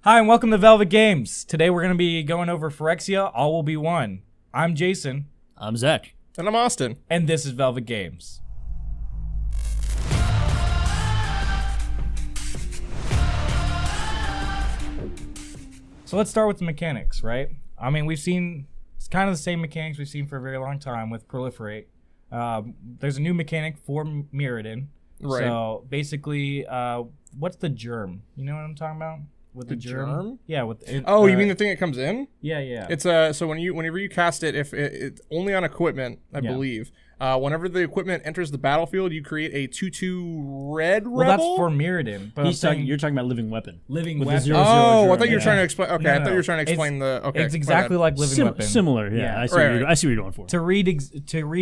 Hi, and welcome to Velvet Games. Today we're going to be going over Phyrexia, All Will Be One. I'm Jason. I'm Zach. And I'm Austin. And this is Velvet Games. So let's start with the mechanics, right? I mean, it's kind of the same mechanics we've seen for a very long time with Proliferate. There's a new mechanic for Mirrodin. Right. So basically, what's the germ? You know what I'm talking about? With the germ? Yeah. You mean the thing that comes in? Yeah. It's so whenever you cast it, if it's only on equipment, I believe. Whenever the equipment enters the battlefield, you create a 2/2 red rebel. Well, that's for Mirrodin. But You're talking about living weapon. Living with weapon. the 0/0 I germ. thought you were trying to explain. Okay, No, I thought you were trying to explain It's exactly like living weapon. Similar, yeah. I see what you're going for. To read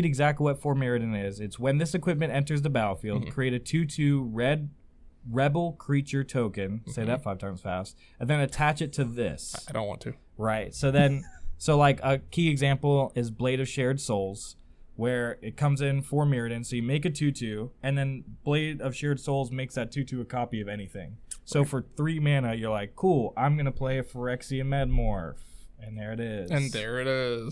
exactly what for Mirrodin is, it's when this equipment enters the battlefield, create a 2/2 red rebel creature token. Say that 5 times fast, and then attach it to this. I don't want to. Right. So like a key example is Blade of Shared Souls, where it comes in for Mirrodin. So you make a 2/2, and then Blade of Shared Souls makes that 2/2 a copy of anything. So for 3 mana, you're like, cool, I'm going to play a Phyrexia Medmorph. And there it is.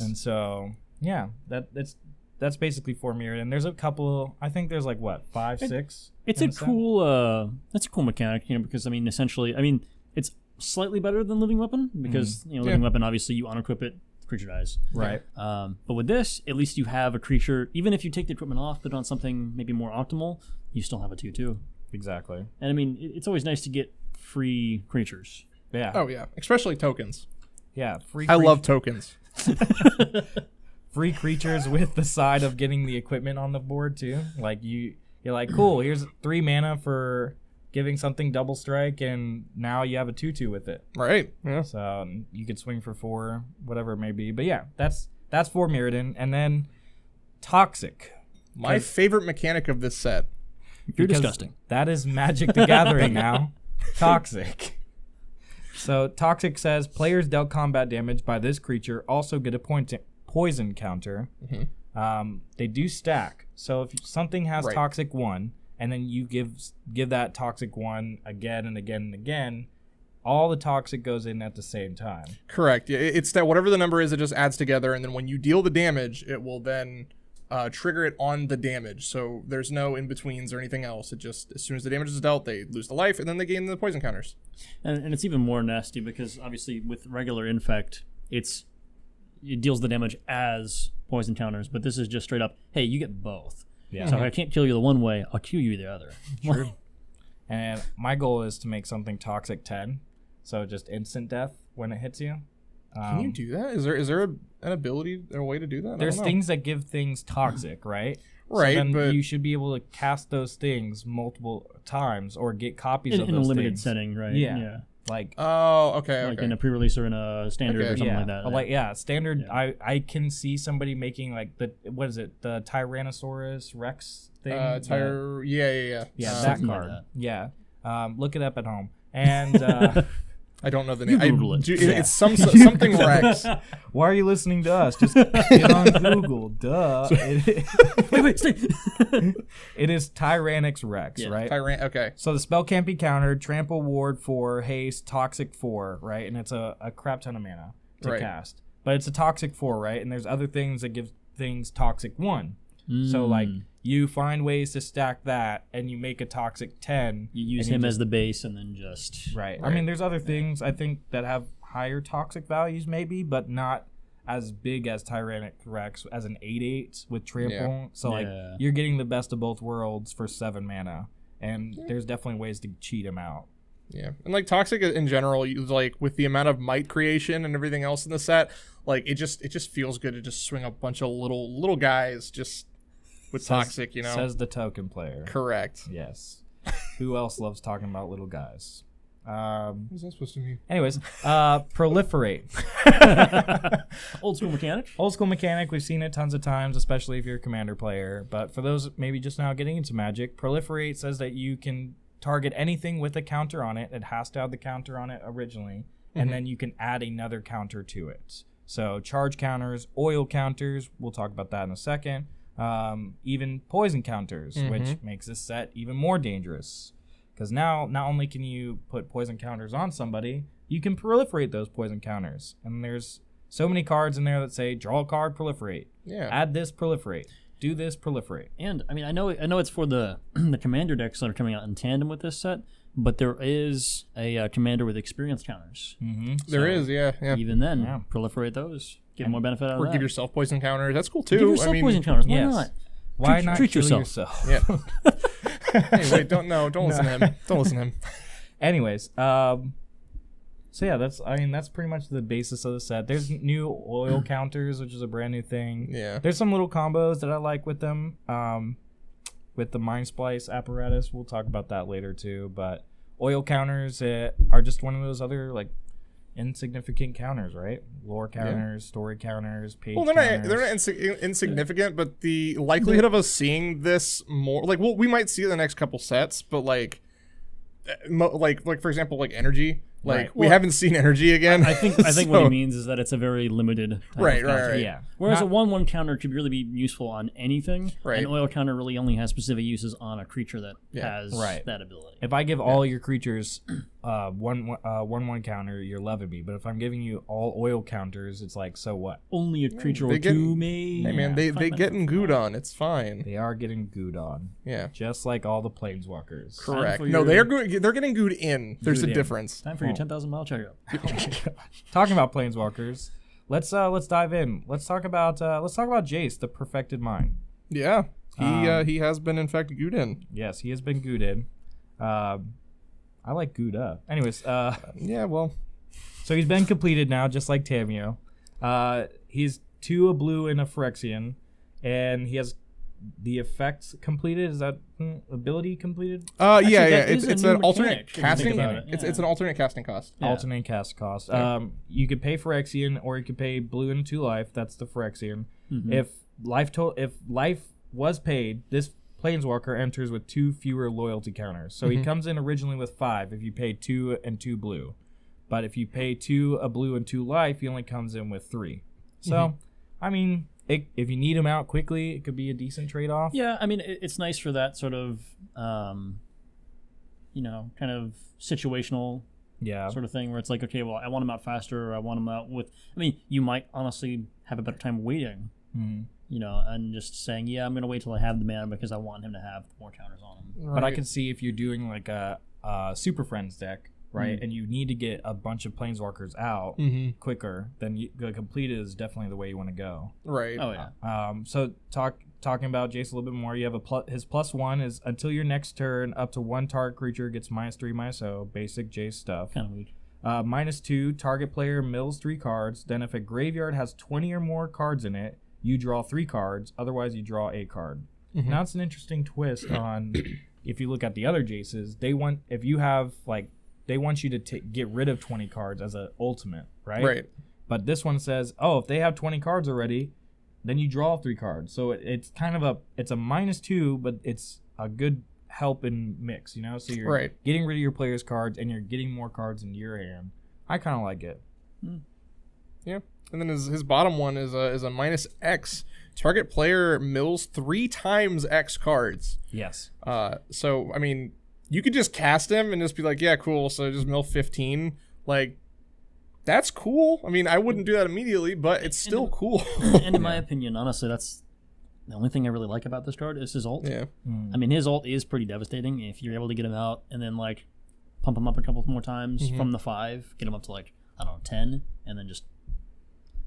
And so, yeah, that's basically for Mirrodin. There's a couple, I think there's like, 5, 6? It's a cool mechanic, because, essentially, it's slightly better than Living Weapon, because, Living Weapon, obviously, you unequip it, the creature dies. Right. But with this, at least you have a creature, even if you take the equipment off, put it on something maybe more optimal, you still have a 2/2. Exactly. And it's always nice to get free creatures. Yeah. Oh yeah, especially tokens. Yeah, I love tokens. Free creatures with the side of getting the equipment on the board too. Like you're like, cool, here's 3 mana for giving something double strike, and now you have a 2/2 with it. Right. Yeah. So you could swing for 4, whatever it may be. But yeah, that's for Mirrodin. And then Toxic. My favorite mechanic of this set. You're disgusting. That is MagicTheGathering now. Toxic. So Toxic says players dealt combat damage by this creature also get a poison counter. They do stack. So if something has Toxic 1, and then you give that Toxic 1 again and again and again, all the Toxic goes in at the same time. Correct. It's that whatever the number is, it just adds together, and then when you deal the damage, it will then trigger it on the damage. So there's no in-betweens or anything else. It just, as soon as the damage is dealt, they lose the life, and then they gain the poison counters. And it's even more nasty because, obviously, with regular Infect, it deals the damage as poison counters, but this is just straight up, hey, you get both. Yeah. So if I can't kill you the one way, I'll kill you the other. True. And my goal is to make something Toxic 10, so just instant death when it hits you. Can you do that? Is there an ability or a way to do that? There's things that give things toxic, right? Right, so then but you should be able to cast those things multiple times or get copies of those in a limited things. setting, right? Yeah. Like okay. In a pre-release or in a standard or something like that. Standard. Yeah. I can see somebody making like the Tyrannosaurus Rex thing. Yeah, that card. Like that. Yeah. Look it up at home. And I don't know the name. Google it. It's something Rex. Why are you listening to us? Just get on Google. Duh. Wait, stay. It is Tyrannix Rex, right? Okay. So the spell can't be countered. Trample Ward 4, haste, Toxic 4, right? And it's a crap ton of mana to cast. But it's a Toxic 4, right? And there's other things that give things Toxic 1. So like you find ways to stack that, and you make a Toxic 10. You use him as the base, and then just right. I mean, there's other things I think that have higher toxic values, maybe, but not as big as Tyrannic Rex as an 8/8 with trample. Yeah. So like you're getting the best of both worlds for 7 mana, and there's definitely ways to cheat him out. Yeah, and like Toxic in general, like with the amount of might creation and everything else in the set, like it just feels good to just swing a bunch of little guys just. With Toxic, Says the token player. Correct. Yes. Who else loves talking about little guys? What's that supposed to mean? Anyways, Proliferate. Old school mechanic. Old school mechanic. We've seen it tons of times, especially if you're a commander player. But for those maybe just now getting into Magic, Proliferate says that you can target anything with a counter on it. It has to have the counter on it originally. And then you can add another counter to it. So charge counters, oil counters. We'll talk about that in a second. Even poison counters, which makes this set even more dangerous. Because now, not only can you put poison counters on somebody, you can proliferate those poison counters. And there's so many cards in there that say, draw a card, proliferate. Yeah. Add this, proliferate. Do this, proliferate. And, I mean, I know it's for the the commander decks that are coming out in tandem with this set, but there is a commander with experience counters. Mm-hmm. There is, yeah. Even then, proliferate those. Get more benefit out of that. Or give yourself poison counters. That's cool, too. Give yourself poison counters. Why yes. not? Why not treat kill yourself? Yeah. Hey, wait, don't listen to him. Don't listen to him. Anyways, so yeah, that's pretty much the basis of the set. There's new oil counters, which is a brand new thing. Yeah. There's some little combos that I like with them. With the Mind Splice apparatus, we'll talk about that later too. But oil counters are just one of those other like insignificant counters, right? Lore counters, story counters, page counters. They're not insignificant, but the likelihood of us seeing this more, like, well, we might see it in the next couple sets, but like for example, like energy. Like Right. we haven't seen energy again. I think what he means is that it's a very limited type Right, of counter. right. Yeah. Whereas a 1/1 counter could really be useful on anything. Right. An oil counter really only has specific uses on a creature that has Right. that ability. If I give all your creatures 1/1 counter, you're loving me. But if I'm giving you all oil counters, it's like, so what? Only a creature They or get- two may. Hey man, they getting gooed on. It's fine. They are getting gooed on. Yeah. Just like all the planeswalkers. Correct. for No, your- they're getting gooed in. There's Gooed a in. difference. Time for your 10,000 mile checkup. Talking about planeswalkers, let's dive in. Let's talk about Jace, the perfected mind. Yeah. He has been in fact gooed in. Yes, he has been gooed in. I like gooed up. Anyways, Yeah, well. so he's been completed now, just like Tamio. He's 2 a blue and a Phyrexian, and he has the effects completed. Is that ability completed? that It's is a an new alternate mechanic, if you casting. think about it. It's an alternate casting cost. Yeah. Alternate cast cost. Yeah. You could pay Phyrexian, or you could pay blue and 2 life. That's the Phyrexian. Mm-hmm. If life was paid, this Planeswalker enters with 2 fewer loyalty counters. So he comes in originally with 5 if you pay 2 and 2 blue. But if you pay 2 a blue and 2 life, he only comes in with 3. So, I mean, if you need him out quickly, it could be a decent trade-off. Yeah, I mean, it's nice for that sort of, kind of situational Yeah. sort of thing where it's like, okay, well, I want him out faster, or I want him out with. I mean, you might honestly have a better time waiting, and just saying, yeah, I'm going to wait till I have the mana because I want him to have more counters on him. But I can see if you're doing like a Super Friends deck, right, and you need to get a bunch of Planeswalkers out quicker, then the completed is definitely the way you want to go. Right. Oh, yeah. So talking about Jace a little bit more, you have his +1 is until your next turn, up to 1 target creature gets -3/-0, basic Jace stuff. Kind of weak. -2, target player mills 3 cards. Then if a graveyard has 20 or more cards in it, you draw 3 cards. Otherwise, you draw a card. Now it's an interesting twist on if you look at the other Jaces. They want you to get rid of 20 cards as an ultimate, right? Right. But this one says, if they have 20 cards already, then you draw 3 cards. So it's kind of it's a -2, but it's a good help in mix, So you're getting rid of your player's cards and you're getting more cards into your hand. I kind of like it. Yeah. And then his bottom one is a -X. Target player mills 3 times X cards. Yes. So I mean, you could just cast him and just be like, yeah, cool. So just mill 15. Like, that's cool. I mean, I wouldn't do that immediately, but it's still cool. And in my opinion, honestly, that's the only thing I really like about this card is his ult. Yeah. I mean, his ult is pretty devastating if you're able to get him out and then like pump him up a couple more times from the 5, get him up to like, I don't know, 10, and then just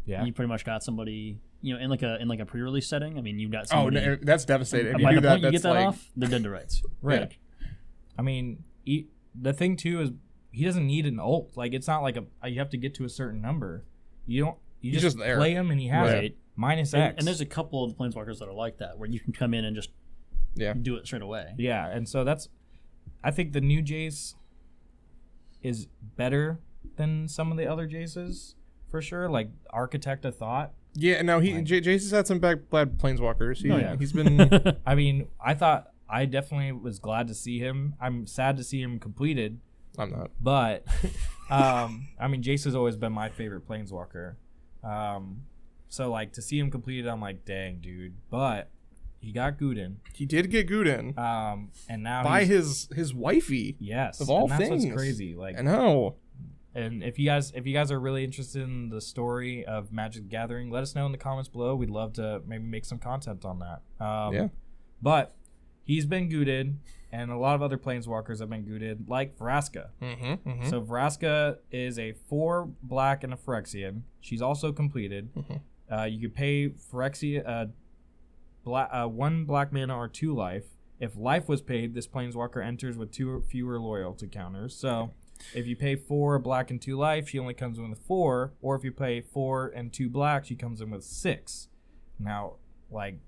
you pretty much got somebody, in like a pre-release setting. I mean, you've got somebody. Oh, no, that's devastating. If By you the do point that, you get that's that like, off, they're dead to rights. Right. Like, I mean, the thing too is he doesn't need an ult. Like, it's not like you have to get to a certain number. You just there. play him and he has Right. it. -X. and there's a couple of the Planeswalkers that are like that, where you can come in and just do it straight away. Yeah, and so I think the new Jace is better than some of the other Jaces, for sure. Like Architect of Thought. Yeah, no, Jason's had some bad Planeswalkers. He's been. I mean, I definitely was glad to see him. I'm sad to see him completed. I'm not. But, I mean, Jace has always been my favorite Planeswalker. So, like, to see him completed, I'm like, dang, dude. But He got Guden. He did get Guden. And now by his wifey. Yes. Of all and that's things. What's crazy. Like, I know. And if you guys are really interested in the story of Magic the Gathering, let us know in the comments below. We'd love to maybe make some content on that. Yeah. But he's been Guded, and a lot of other Planeswalkers have been Guded, like Vraska. So Vraska is a 4 black and a Phyrexian. She's also completed. You could pay Phyrexia 1 black mana or 2 life. If life was paid, this Planeswalker enters with 2 fewer loyalty counters. So if you pay 4 black and 2 life, she only comes in with 4. Or if you pay 4 and 2 black, she comes in with 6. Now, like,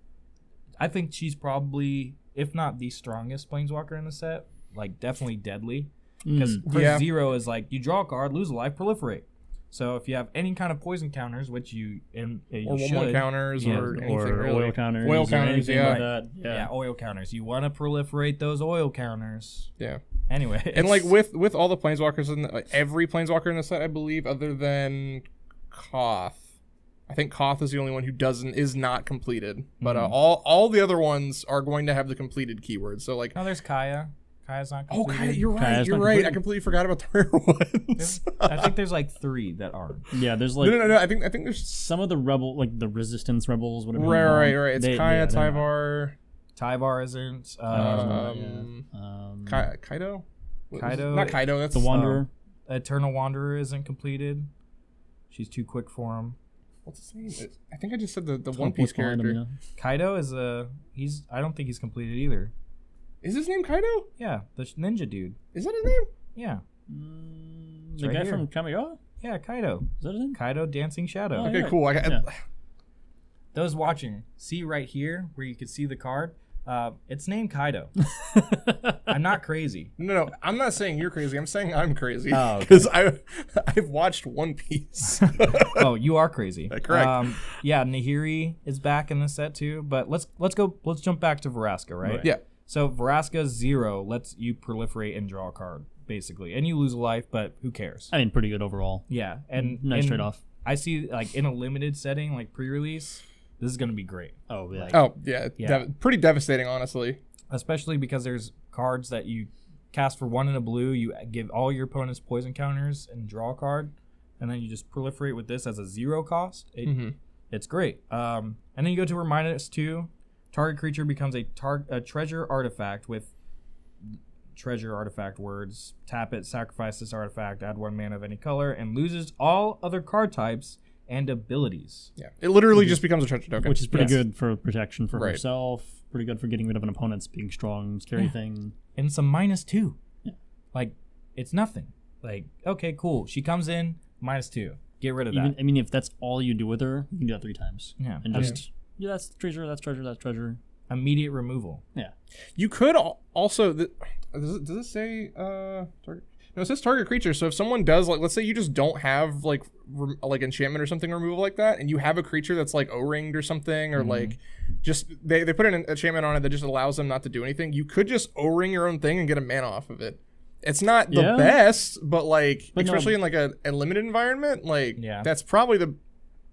I think she's probably, if not the strongest Planeswalker in the set, like definitely deadly. Because her 0 is like, you draw a card, lose a life, proliferate. So if you have any kind of poison counters, which you or should, 1/1 counters or anything really. Oil counters, oil counters, like that. Yeah, oil counters. You want to proliferate those oil counters. Yeah. Anyway, and like with all the Planeswalkers in every Planeswalker in the set, I believe, other than Koth. I think Koth is the only one who is not completed. But all the other ones are going to have the completed keyword. So like, there's Kaya. Kaya's not completed. Oh, Kaya, you're right. Kaya's You're not right. completed. I completely forgot about the rare ones. I think there's like 3 that aren't. Yeah, there's like No. I think there's some of the rebel, like the resistance rebels, whatever. right. It's Kaya, Tyvar. Tyvar isn't. Kaido. Kaido. Not Kaido. That's the Wanderer. Eternal Wanderer isn't completed. She's too quick for him. What's his name? I think I just said the One Piece character. Kaido is I don't think he's completed either. Is his name Kaido? Yeah, the ninja dude. Is that his name? Yeah. The guy from Kamigawa? Yeah, Kaido. Is that his name? Kaido Dancing Shadow. Okay, cool. Those watching, see right here where you can see the card. It's named Kaido. I'm not crazy. No, I'm not saying you're crazy. I'm saying I'm crazy. Oh, because I've watched One Piece. Oh, you are crazy. Correct. Yeah, Nahiri is back in the set too. But let's jump back to Vraska, right? Yeah. So Vraska 0 lets you proliferate and draw a card, basically. And you lose a life, but who cares? I mean, pretty good overall. Yeah. And nice trade-off. I see, like, in a limited setting, like pre-release, this is going to be great. Oh, yeah. Pretty devastating, honestly. Especially because there's cards that you cast for 1 in a blue, you give all your opponents poison counters and draw a card, and then you just proliferate with this as a 0 cost. It's great. And then you go to her -2. Target creature becomes a treasure artifact with treasure artifact words. Tap it, sacrifice this artifact, add 1 mana of any color, and loses all other card types and abilities. Yeah, it literally just becomes a treasure token. Which is pretty good for protection for Right. herself. Pretty good for getting rid of an opponent's being strong, scary thing. And some -2. Yeah. Like, it's nothing. Like, okay, cool. She comes in, -2. Get rid of that. I mean, if that's all you do with her, you can do that 3 times. Yeah. And just, that's treasure, that's treasure, that's treasure. Immediate removal. Yeah. You could also... does it say... target? No, it says target creature. So if someone does, like, let's say you just don't have, like enchantment or something removal like that, and you have a creature that's, like, O-ringed or something, or, like, just... They put an enchantment on it that just allows them not to do anything. You could just O-ring your own thing and get a mana off of it. It's not the best, but, like, especially in, like, a limited environment, like, that's probably the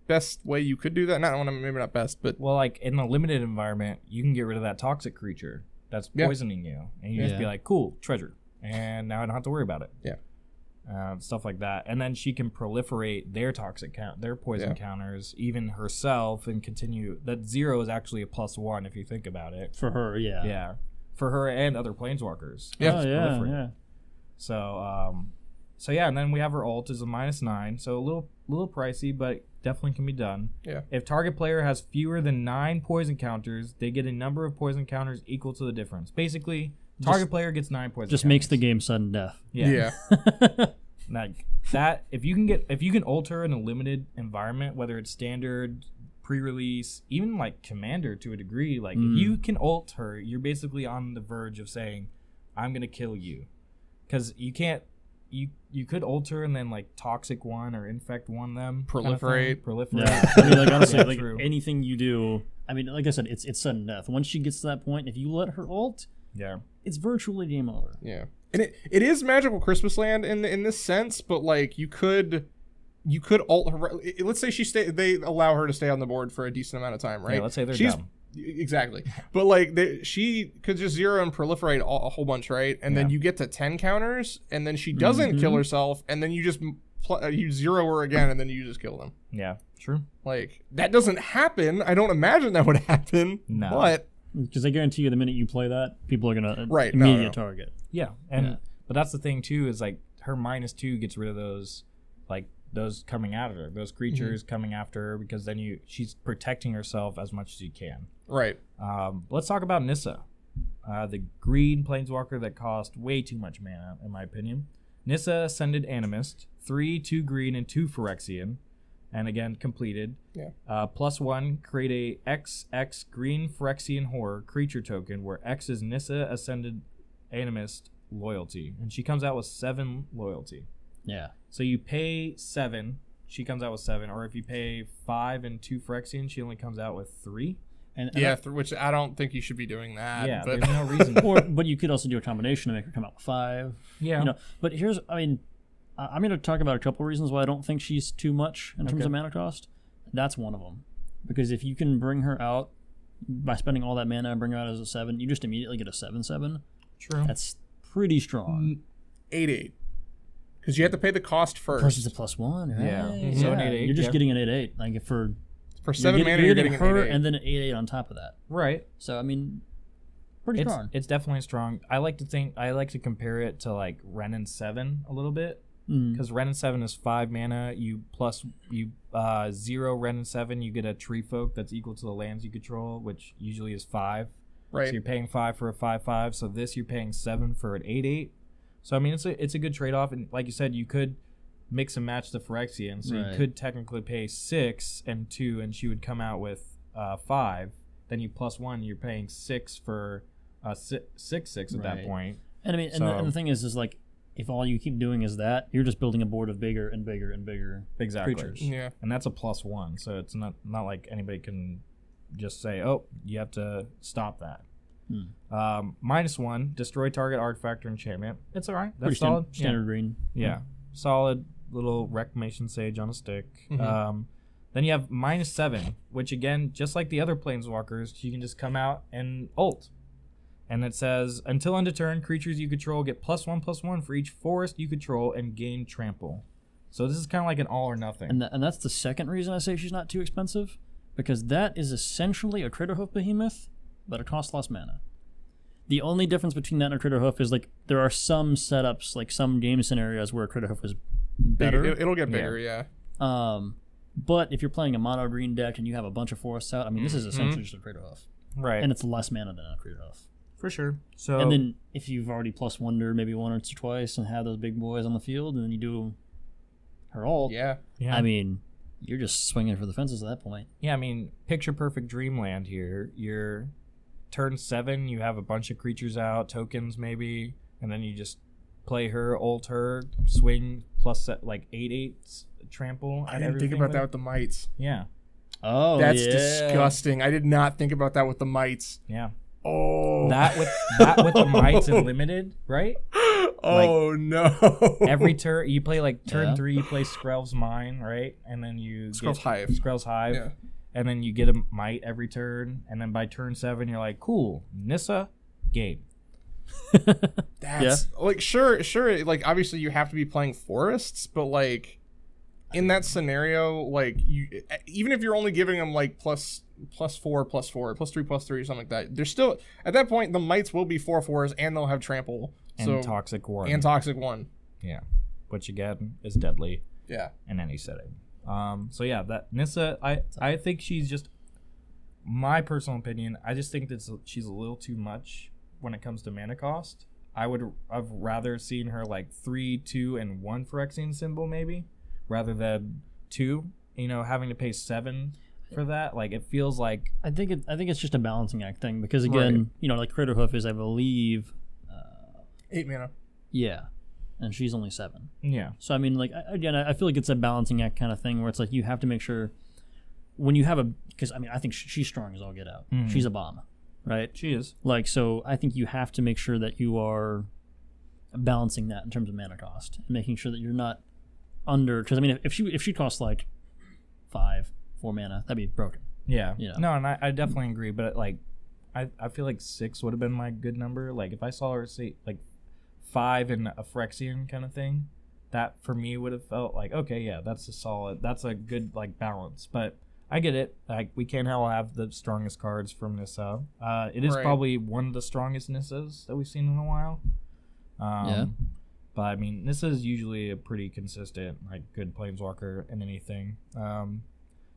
best way you could do that. Maybe not best, but... Well, like, in a limited environment, you can get rid of that toxic creature that's poisoning you. And you just be like, cool, treasure. And now I don't have to worry about it. Yeah. Stuff like that. And then she can proliferate their toxic their poison counters, even herself, and continue. That 0 is actually a +1 if you think about it. For her, yeah. Yeah. For her and other planeswalkers. Yeah. Oh, yeah. So yeah, and then we have her ult is a -9, so a little pricey, but definitely can be done. Yeah. If target player has fewer than 9 poison counters, they get a number of poison counters equal to the difference. Basically, target player gets 9 poison Just counters. makes the game sudden death. Yeah. Like that, if you can alter in a limited environment, whether it's standard, pre-release, even like commander to a degree, like if you can ult her, you're basically on the verge of saying, I'm gonna kill you. Because you can't you could alter and then like toxic 1 or infect 1 them. Proliferate. Yeah. I mean, like honestly, Yeah, like true. anything you do, I mean, like I said, it's sudden death. Once she gets to that point, if you let her ult, it's virtually game over. Yeah. And it is magical Christmas land in this sense, but like you could ult her. Let's say they allow her to stay on the board for a decent amount of time, right? Yeah, let's say they're she's dumb. Exactly. But like she could just zero and proliferate a whole bunch, right? And then you get to 10 counters, and then she doesn't kill herself, and then you just you zero her again, and then you just kill them. Yeah, true. Like, that doesn't happen. I don't imagine that would happen. No. But because I guarantee you, the minute you play that, people are gonna immediate target. Yeah, but that's the thing too, is like her -2 gets rid of those, like those coming at her, those creatures coming after her, because then she's protecting herself as much as you can. Right. Let's talk about Nissa, the green planeswalker that cost way too much mana, in my opinion. Nissa Ascended Animist, 3, 2 green, and 2 Phyrexian, and again completed. Yeah. +1, create a XX green Phyrexian horror creature token where X is Nissa Ascended Animist loyalty, and she comes out with 7 loyalty. Yeah. So you pay 7, she comes out with 7, or if you pay 5 and 2 Phyrexian, she only comes out with 3. And which I don't think you should be doing that. Yeah, but there's no reason. But you could also do a combination to make her come out with 5. Yeah. You know, but I'm going to talk about a couple reasons why I don't think she's too much in terms of mana cost. That's one of them. Because if you can bring her out by spending all that mana and bring her out as a 7, you just immediately get a 7/7. True. That's pretty strong. 8/8. Because you have to pay the cost first. Versus a +1, right? Yeah. So an 8/8. You're just getting an 8/8. Like for 7 mana, you're getting her an 8/8. and then an 8/8 on top of that. Right. So pretty strong. It's definitely strong. I like to compare it to like Ren and 7 a little bit, because Ren and 7 is 5 mana. You zero Ren and 7, you get a tree folk that's equal to the lands you control, which usually is 5. Right. So you're paying 5 for a 5/5. So this you're paying 7 for an 8/8. So I mean it's a good trade off, and like you said, you could mix and match the Phyrexian, so you could technically pay 6 and 2, and she would come out with 5. Then you +1, you're paying 6 for 6/6 at that point. And I mean, and the thing is like, if all you keep doing is that, you're just building a board of bigger and bigger and bigger creatures. Yeah. And that's a +1, so it's not like anybody can just say, oh, you have to stop that. -1, destroy target artifact or enchantment. It's all right. That's pretty solid. Standard green. Yeah. Solid little Reclamation Sage on a stick. Then you have -7, which again, just like the other planeswalkers, you can just come out and ult. And it says, until end of turn, creatures you control get +1/+1 for each forest you control and gain trample. So this is kind of like an all or nothing. And that's the second reason I say she's not too expensive, because that is essentially a Critterhoof Behemoth, but it costs less mana. The only difference between that and a Critterhoof is like there are some setups, like some game scenarios where a Critterhoof is better. It'll get bigger, yeah. But if you're playing a mono green deck and you have a bunch of forests out, I mean, this is essentially just a Critterhoof. Right. And it's less mana than a Critterhoof. For sure. So and then if you've already +1'd maybe once or twice and have those big boys on the field, and then you do her ult, yeah. I mean, you're just swinging for the fences at that point. Yeah, I mean, picture perfect dreamland here. You're turn 7, you have a bunch of creatures out, tokens maybe, and then you just play her, ult her, swing plus like 8/8 trample. I didn't think about that with the mites. Yeah. Oh, that's disgusting. I did not think about that with the mites. Yeah. Oh, that with the mites and limited, right? Oh, no. Every turn you play, like turn 3, you play Skrell's Mine, right? And then you Skrell's Hive. Skrell's Hive. Yeah. And then you get a mite every turn, and then by turn 7 you're like, cool, Nissa, game. That's like sure, like obviously you have to be playing forests, but like in that scenario, like you, even if you're only giving them like +4, +4, +3, +3 or something like that, they're still at that point the mites will be 4/4s and they'll have trample and toxic 1. Yeah, which again is deadly. Yeah. In any setting. So yeah, that Nissa, I think she's just, my personal opinion, I just think that she's a little too much when it comes to mana cost. I would have rather seen her like 3, 2, and 1 Phyrexian symbol maybe, rather than 2. You know, having to pay 7 for that, like it feels like. I think it's just a balancing act thing, because again, you know, like Critterhoof is, I believe, 8 mana. Yeah. And she's only 7. Yeah. So I mean, like again, I feel like it's a balancing act kind of thing where it's like you have to make sure when you have because I mean I think she's strong as all get out. She's a bomb, right? She is. Like, so I think you have to make sure that you are balancing that in terms of mana cost and making sure that you're not under. Because I mean, if she costs like 4 mana, that'd be broken. Yeah. You know. No, and I definitely agree. But like, I feel like 6 would have been my good number. Like if I saw her say like 5 in a Phyrexian kind of thing, that for me would have felt like, okay, yeah, that's a good like balance. But I get it. Like we can't all have the strongest cards from Nissa. It is probably one of the strongest Nissas that we've seen in a while. Yeah. But I mean, Nissa is usually a pretty consistent, like good Planeswalker in anything.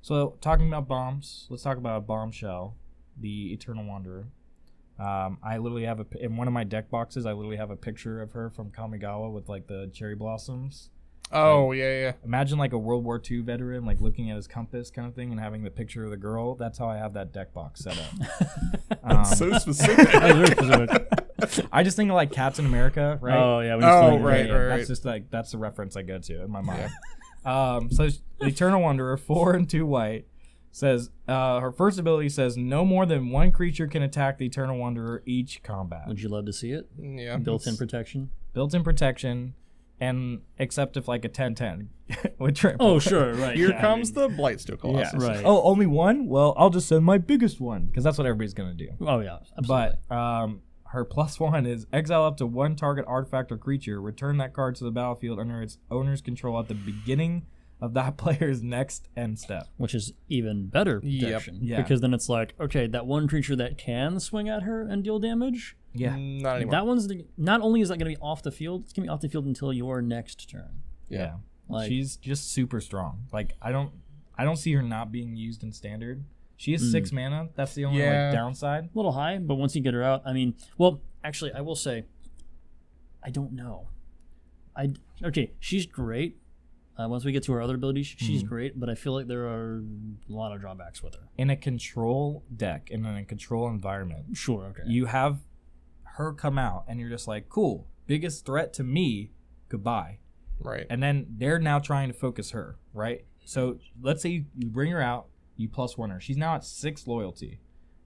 So talking about bombs, let's talk about Bombshell, the Eternal Wanderer. I literally have in one of my deck boxes. I literally have a picture of her from Kamigawa with like the cherry blossoms. Oh, like, yeah. Imagine like a World War II veteran, like looking at his compass kind of thing and having the picture of the girl. That's how I have that deck box set up. That's so specific. That's very specific. I just think of like Captain America, right? Oh yeah. Right. That's just like that's the reference I go to in my mind. So Eternal Wanderer, 4 and 2 white, says her first ability says no more than one creature can attack the Eternal Wanderer each combat. Would you love to see it? Yeah. Built-in protection. Built-in protection. And except if like a 10/10 with triple. Oh, sure, right. Here comes the Blightsteel Colossus. Yeah. Right. Oh, only one? Well, I'll just send my biggest one because that's what everybody's gonna do. Oh yeah, absolutely. But her +1 is exile up to one target artifact or creature. Return that card to the battlefield under its owner's control at the beginning of that player's next end step. Which is even better protection. Yeah. Because then it's like, okay, that one creature that can swing at her and deal damage. Yeah. Not anymore. That one's not only is that going to be off the field, it's going to be off the field until your next turn. Yeah. Like, she's just super strong. Like I don't see her not being used in standard. She is 6 mana. That's the only like downside. A little high, but once you get her out, I mean, well, actually, I will say, I don't know. Okay, she's great. Once we get to her other abilities, she's great, but I feel like there are a lot of drawbacks with her. In a control deck, in a control environment, Sure, okay. you have her come out, and you're just like, cool, biggest threat to me, goodbye. Right. And then they're now trying to focus her, right? So let's say you bring her out, you +1 her. She's now at 6 loyalty.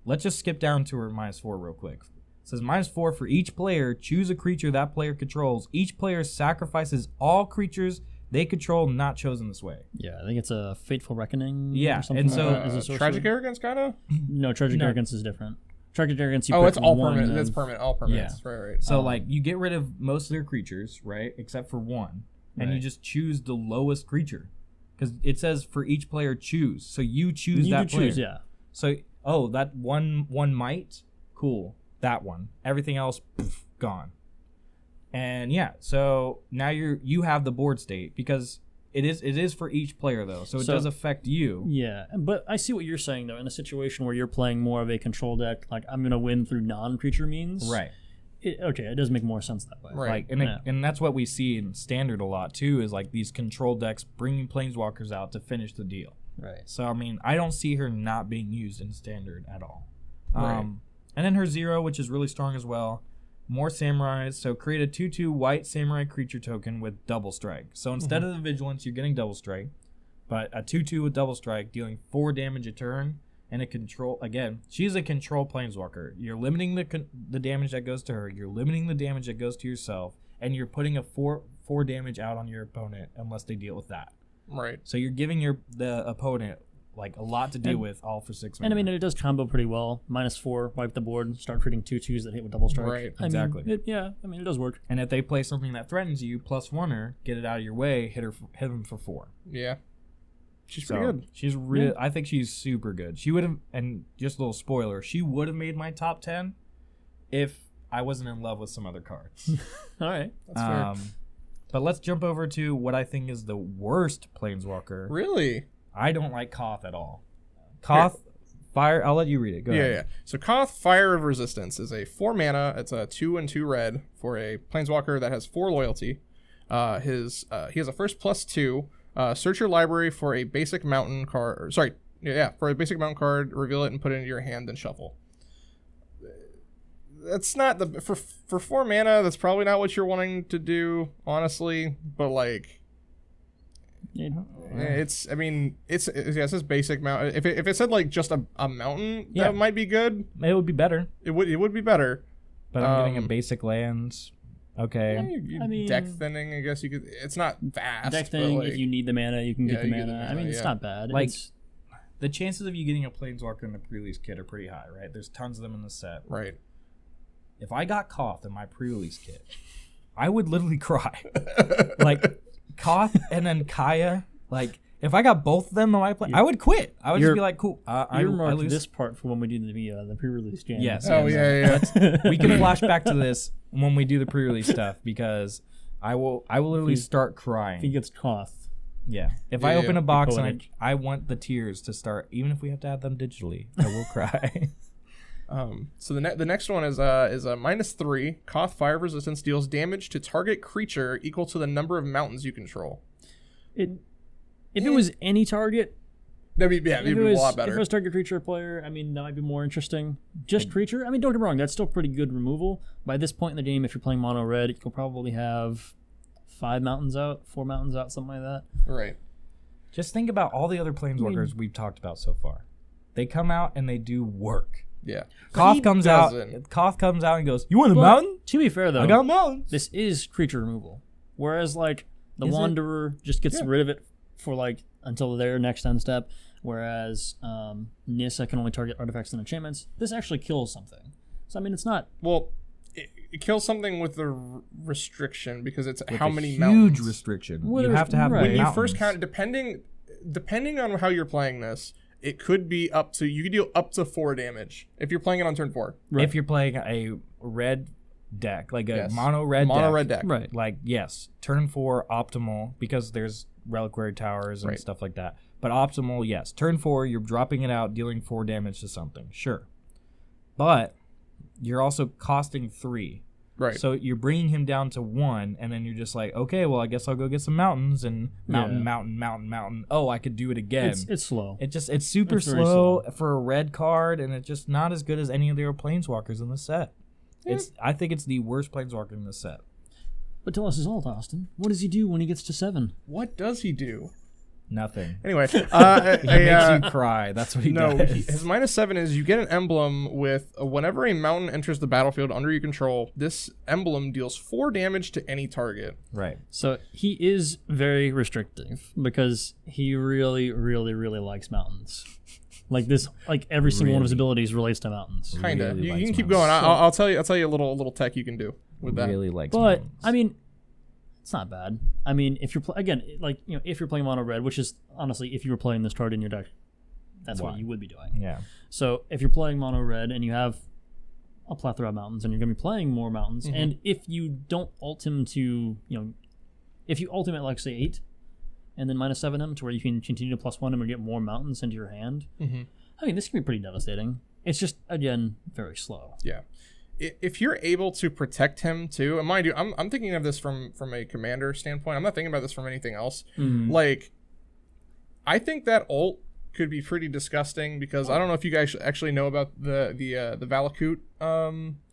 Let's just skip down to her -4 real quick. It says -4 for each player, choose a creature that player controls. Each player sacrifices all creatures they control not chosen this way. Yeah, I think it's a Fateful Reckoning. Yeah, or something and like so that. Is it Tragic Arrogance, kind of? No, Tragic Arrogance is different. Tragic Arrogance, you it's all permanent. It's permanent. All permanents. Yeah. Right. So like you get rid of most of their creatures, right, except for one, and you just choose the lowest creature, because it says for each player choose. So you choose that player. Yeah. So that one might, cool, that one. Everything else, gone. And yeah, so now you have the board state because it is for each player though, so it does affect you. Yeah, but I see what you're saying though. In a situation where you're playing more of a control deck, like I'm gonna win through non-creature means, Right. It does make more sense that way. Right. Like, and that's what we see in standard a lot too, is like these control decks bringing Planeswalkers out to finish the deal. Right. So I mean, I don't see her not being used in standard at all. Right. And then her 0, which is really strong as well. More samurais. So create a 2/2 white samurai creature token with double strike. So instead of the vigilance, you're getting double strike, but a 2/2 with double strike, dealing 4 damage a turn. And a control, again, she's a control planeswalker. You're limiting the damage that goes to her. You're limiting the damage that goes to yourself, and you're putting a 4 damage out on your opponent unless they deal with that. Right. So you're giving the opponent like a lot to deal with, all for 6 mana. And I mean, it does combo pretty well. -4, wipe the board, start creating 2/2s that hit with double strike. Right. Exactly. It does work. And if they play something that threatens you, +1 her, get it out of your way, hit them for 4. Yeah. She's pretty good. She's really. I think she's super good. She would have, and just a little spoiler, she would have made my top 10 if I wasn't in love with some other cards. All right. That's fair. But let's jump over to what I think is the worst planeswalker. Really? I don't like Koth at all. Koth, fire. I'll let you read it. Go ahead. Yeah. So Koth, Fire of Resistance, is a 4 mana. It's a 2 and 2 red for a planeswalker that has 4 loyalty. He has a first +2. Search your library for a basic mountain card. For a basic mountain card, reveal it and put it into your hand, then shuffle. That's not for 4 mana. That's probably not what you're wanting to do, honestly. But like, it says basic mountain. If it said like just a mountain, that might be good. It would be better. It would be better. But I'm getting a basic lands. Okay. I mean, deck thinning, I guess you could. It's not fast. Deck thinning, like, if you need the mana, you can get the you get mana. the mana, I mean, it's not bad. Like, the chances of you getting a Planeswalker in the pre-release kit are pretty high, right? There's tons of them in the set. Right. If I got Koth in my pre-release kit, I would literally cry. Like, Koth and then Kaya, like, if I got both of them in my play, I would quit. I would just be like, cool. I lose. This part for when we do the pre-release jam. Yes. Oh, yeah. We can flash back to this when we do the pre-release stuff because I will literally start crying. If he gets Koth. Yeah. If I open a box and I want the tears to start, even if we have to add them digitally, I will cry. So the next one is a -3. Koth fire resistance deals damage to target creature equal to the number of mountains you control. If it was any target, it'd be a lot better. If it was target creature player, I mean, that might be more interesting. Just creature, I mean, don't get me wrong, that's still pretty good removal. By this point in the game, if you're playing mono red, you'll probably have 4 mountains out, something like that. Right. Just think about all the other Planeswalkers we've talked about so far. They come out and they do work. Yeah. Koth comes out and goes, "You want a mountain?" To be fair, though, I got mountains. This is creature removal. Whereas, like, the Wanderer just gets rid of it for, like, until their next end step. Whereas Nissa can only target artifacts and enchantments. This actually kills something. So, I mean, it's not... Well, it kills something with the restriction because it's with how many huge mountains. Huge restriction. Well, you have to have when you mountains. first count, depending on how you're playing this, it could be you could deal up to 4 damage if you're playing it on turn 4. Right. If you're playing a red deck, like a mono red deck. Right. Like, yes, turn 4 optimal because there's reliquary towers and stuff like that. But optimal, yes. Turn 4, you're dropping it out, dealing 4 damage to something. Sure. But you're also costing 3. Right. So you're bringing him down to 1, and then you're just like, okay, well, I guess I'll go get some mountains and mountain. Oh, I could do it again. It's slow. It's super slow for a red card, and it's just not as good as any of the other Planeswalkers in the set. Yeah. I think it's the worst Planeswalker in the set. But tell us his ult, Austin. What does he do when he gets to 7? What does he do? Nothing. Anyway, he makes you cry. That's what he does. His -7 is you get an emblem with whenever a mountain enters the battlefield under your control, this emblem deals 4 damage to any target. Right. So he is very restrictive because he really, really, really likes mountains. Like every single one of his abilities relates to mountains. Kinda. Really you can keep going. I'll tell you a little tech you can do with that. Really likes but mountains. I mean, it's not bad. I mean, if you're if you're playing mono red, which is honestly, if you were playing this card in your deck, that's what you would be doing. Yeah. So if you're playing mono red and you have a plethora of mountains and you're going to be playing more mountains, and if you don't ult him to, if you ult him at like say 8, and then -7 him to where you can continue to +1 him or get more mountains into your hand. I mean, this can be pretty devastating. It's just again very slow. Yeah. If you're able to protect him too, and mind you, I'm thinking of this from a commander standpoint. I'm not thinking about this from anything else. Like, I think that ult could be pretty disgusting because I don't know if you guys actually know about the Valakut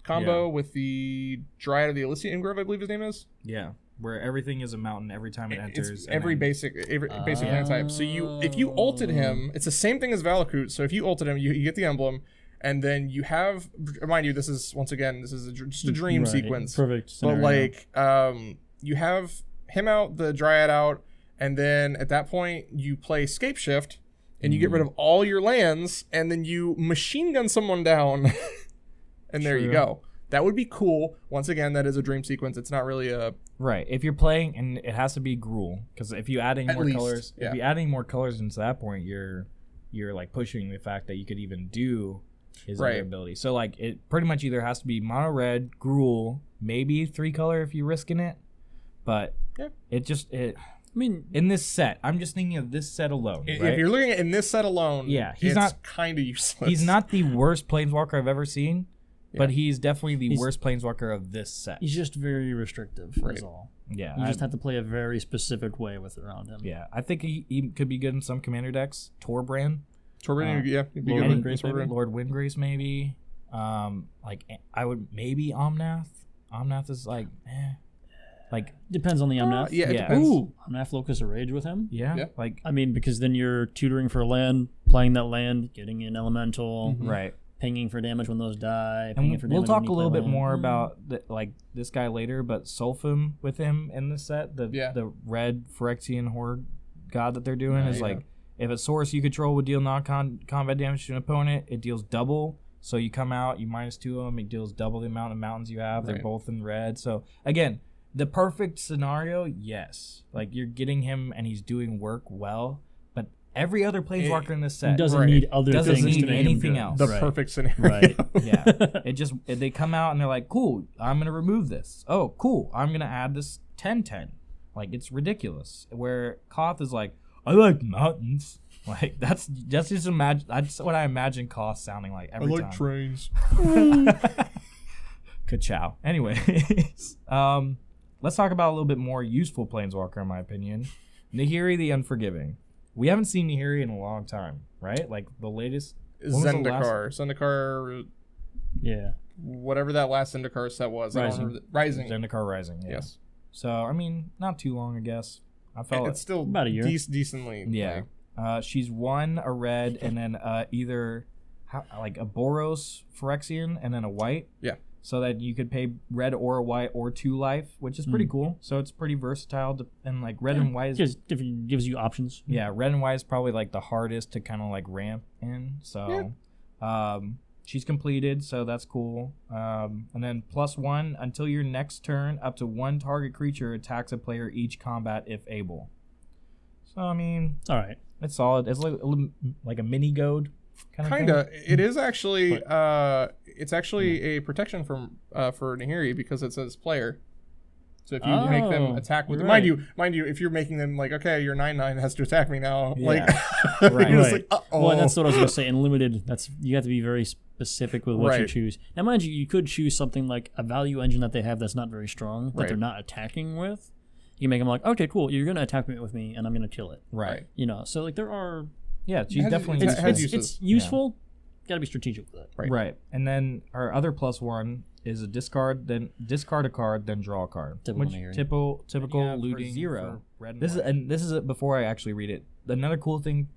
combo with the Dryad of the Elysian Grove, I believe his name is. Yeah. Where everything is a mountain every time it enters. It's every basic hand type. So if you ulted him, it's the same thing as Valakut. So if you ulted him, you get the emblem. And then you have, mind you, this is just a dream sequence. Perfect scenario. But you have him out, the Dryad out, and then at that point you play Scape Shift, and you get rid of all your lands, and then you machine gun someone down, and there you go. That would be cool. Once again, that is a dream sequence. It's not really a right. If you're playing, and it has to be Gruul, because if you adding more colors, if you're adding more colors into that point, you're like pushing the fact that you could even do his other ability. So like it pretty much either has to be mono red, Gruul, maybe 3 color if you're risking it. But I mean, in this set, I'm just thinking of this set alone. If you're looking at in this set alone, he's not kind of useless. He's not the worst Planeswalker I've ever seen, but he's definitely the worst Planeswalker of this set. He's just very restrictive. That's all. Yeah, you just have to play a very specific way around him. Yeah, I think he could be good in some commander decks. Torbrand. Lord Windgrace, maybe. Like I would maybe Omnath. Omnath is like, like depends on the Omnath. It depends. Ooh, Omnath Locus of Rage with him. Yeah. Like I mean, because then you're tutoring for a land, playing that land, getting an elemental, right? Pinging for damage when those die. And we'll talk a little bit more about this guy later, but Sulfim with him in the set, the red Phyrexian horde god that they're doing is like If a source you control would deal non-combat damage to an opponent, it deals double. So you come out, you -2 them, it deals double the amount of mountains you have. They're both in red. So again, the perfect scenario, yes. Like you're getting him and he's doing work well, but every other Planeswalker in this set doesn't need other doesn't things need to make anything him else. The perfect scenario. Right. Yeah. They come out and they're like, cool, I'm going to remove this. Oh, cool, I'm going to add this 10/10. Like, it's ridiculous. Where Koth is like, I like mountains. Like, that's just imagine. That's what I imagine Koth sounding like every time. I like trains. Ka-chow. Anyways, let's talk about a little bit more useful Planeswalker, in my opinion. Nahiri the Unforgiving. We haven't seen Nahiri in a long time, right? Like, the latest... Zendikar. Yeah. Whatever that last Zendikar set was. Rising. Rising. Zendikar Rising, yeah. Yes. So, I mean, not too long, I guess. I felt it's still about a year. Decently. Yeah. She's a red, and then either like a Boros Phyrexian, and then a white. Yeah. So that you could pay red or a white or 2 life, which is pretty cool. So it's pretty versatile. And like red and white is gives you options. Yeah, red and white is probably like the hardest to kind of like ramp in. So she's completed, so that's cool. And then +1 until your next turn, up to 1 target creature attacks a player each combat if able. So I mean, all right, it's solid. It's like a mini goad kind of thing. It is actually it's actually a protection for Nahiri because it says player. So if you make them attack with mind you, if you're making them like, okay, your 9/9 has to attack me now, like right. you're just like, uh-oh. Well, that's what I was gonna say. In limited, you have to be very specific with what you choose. Now, mind you could choose something like a value engine that they have that's not very strong, that they're not attacking with. You make them like, okay, cool, you're gonna attack with me, and I'm gonna kill it. Right. So like there are. Yeah, she's definitely it's useful. Got to be strategic with it. Right. And then our other +1 is a discard a card, then draw a card. Typical looting 0. This is before I actually read it. Another cool thing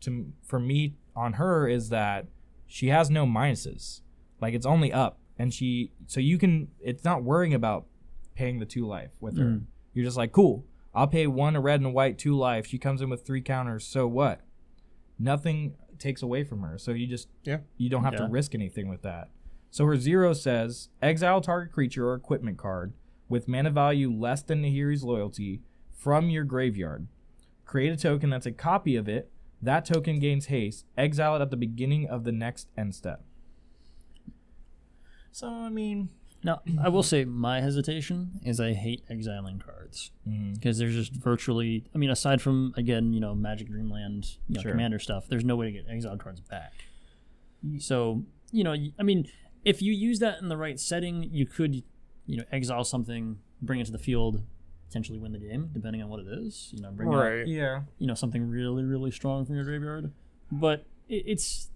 for me on her is that she has no minuses. Like it's only up, and it's not worrying about paying the 2 life with her. You're just like, cool, I'll pay 1 a red and a white 2 life. She comes in with 3 counters. So what? Nothing takes away from her. So you don't have to risk anything with that. So her 0 says, exile target creature or equipment card with mana value less than Nahiri's loyalty from your graveyard. Create a token that's a copy of it. That token gains haste. Exile it at the beginning of the next end step. So, I mean... Now, I will say my hesitation is I hate exiling cards because there's just virtually, I mean, aside from, again, Magic Dreamland, Commander stuff, there's no way to get exiled cards back. So, I mean, if you use that in the right setting, you could, exile something, bring it to the field, potentially win the game, depending on what it is. Bring out, something really, really strong from your graveyard. But it's...